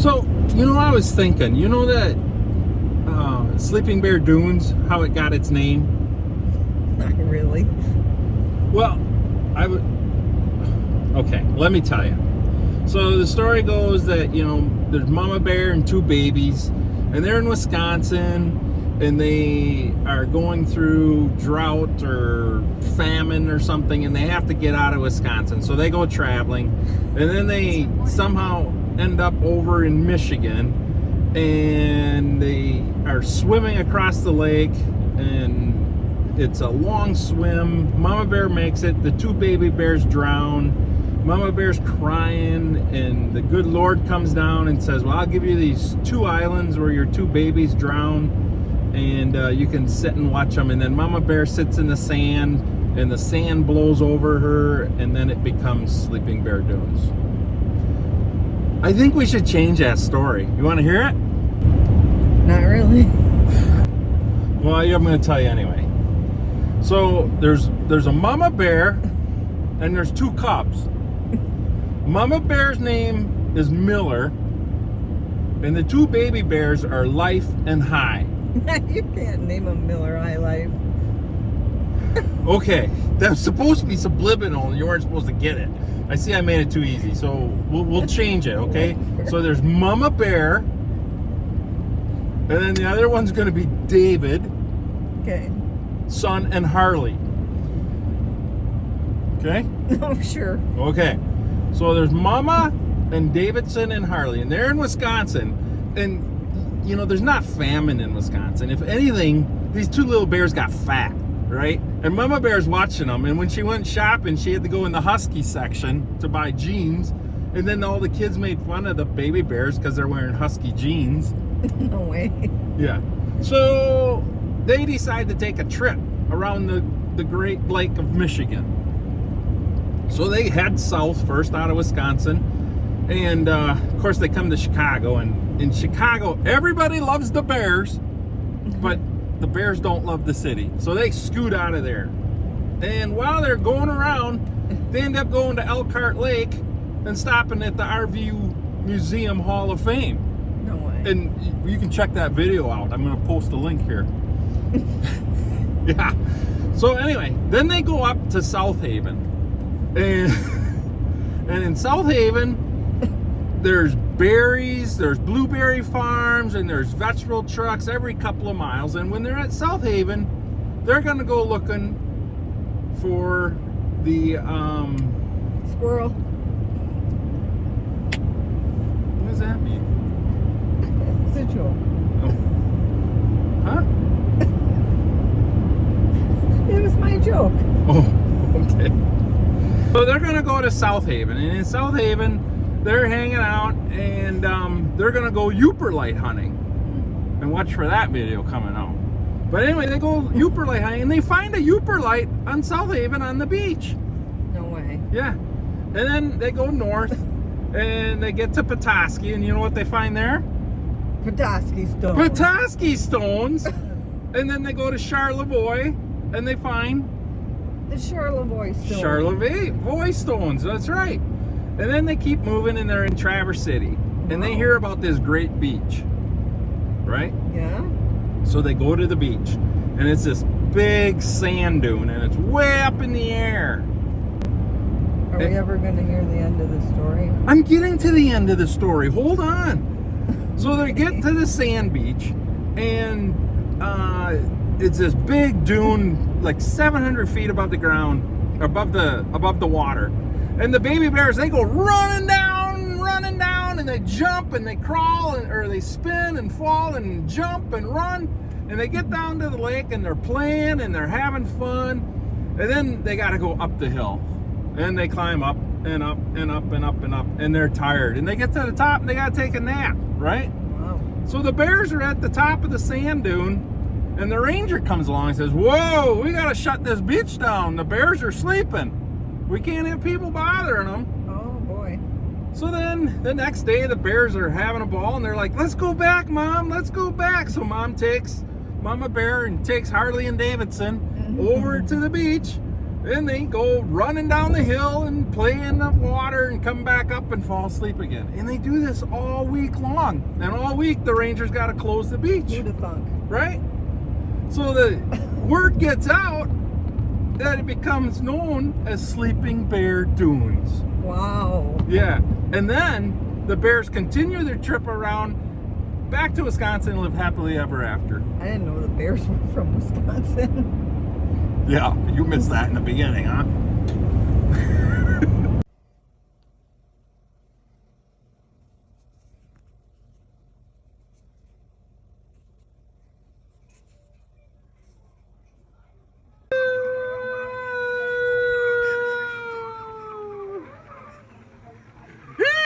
So, I was thinking, that Sleeping Bear Dunes, how it got its name? Not really. Well, okay, let me tell you. So the story goes that, there's Mama Bear and two babies, and they're in Wisconsin, and they are going through drought or famine or something, and they have to get out of Wisconsin. So they go traveling, and then they somehow end up over in Michigan, and they are swimming across the lake, and it's a long swim. Mama Bear makes it. The two baby bears drown. Mama Bear's crying, and the good Lord comes down and says, well, I'll give you these 2 islands where your 2 babies drown, and you can sit and watch them. And then Mama Bear sits in the sand, and the sand blows over her, and then it becomes Sleeping Bear Dunes. I think we should change that story. You want to hear it? Not really. Well, I'm going to tell you anyway. So there's a Mama Bear, and there's 2 cubs. Mama Bear's name is Miller, and the 2 baby bears are Life and High. You can't name a Miller High Life. Okay, that's supposed to be subliminal, and you weren't supposed to get it. I see I made it too easy, so we'll change it, okay? So there's Mama Bear, and then the other one's going to be David, Okay. Son, and Harley. Okay? Oh, sure. Okay. So there's Mama and Davidson and Harley, and they're in Wisconsin. And, there's not famine in Wisconsin. If anything, these 2 little bears got fat, right? And Mama Bear's watching them. And when she went shopping, she had to go in the Husky section to buy jeans. And then all the kids made fun of the baby bears because they're wearing Husky jeans. No way. Yeah. So they decide to take a trip around the Great Lake of Michigan. So they head south first out of Wisconsin, and of course they come to Chicago, and in Chicago everybody loves the Bears, but the Bears don't love the city, so they scoot out of there. And while they're going around, they end up going to Elkhart Lake and stopping at the RV Museum Hall of Fame. No way. And you can check that video out. I'm going to post a link here. Yeah. So anyway, then they go up to South Haven. And in South Haven, there's berries, there's blueberry farms, and there's vegetable trucks every couple of miles. And when they're at South Haven, they're going to go looking for the Squirrel. What does that mean? It's a joke. Huh? It was my joke. Oh, okay. So they're going to go to South Haven, and in South Haven, they're hanging out, and they're going to go Uperlite hunting. And watch for that video coming out. But anyway, they go Uperlite hunting, and they find a Uperlite on South Haven on the beach. No way. Yeah. And then they go north, and they get to Petoskey, and you know what they find there? Petoskey Stone. Petoskey stones. And then they go to Charlevoix, and they find The Charlevoix Stone. Charlevoix stones, that's right. And then they keep moving, and they're in Traverse City, and they hear about this great beach, right? Yeah. So they go to the beach, and it's this big sand dune, and it's way up in the air. Are we ever going to hear the end of the story? I'm getting to the end of the story. Hold on. So they get to the sand beach, and it's this big dune, like 700 feet above the ground, above the water. And the baby bears, they go running down, and they jump and they crawl, or they spin and fall and jump and run. And they get down to the lake, and they're playing and they're having fun. And then they got to go up the hill, and they climb up and up and up and up and up, and they're tired. And they get to the top, and they got to take a nap, right? Wow. So the bears are at the top of the sand dune, and the ranger comes along and says, whoa, we got to shut this beach down. The bears are sleeping. We can't have people bothering them. Oh, boy. So then the next day, the bears are having a ball, and they're like, let's go back, Mom, let's go back. So Mama Bear and takes Harley and Davidson over to the beach, And they go running down the hill and play in the water and come back up and fall asleep again. And they do this all week long. And all week the rangers got to close the beach. Who'd have thunk? Right? So the word gets out that it becomes known as Sleeping Bear Dunes. Wow. Yeah. And then the bears continue their trip around back to Wisconsin and live happily ever after. I didn't know the bears were from Wisconsin. Yeah, you missed that in the beginning, huh?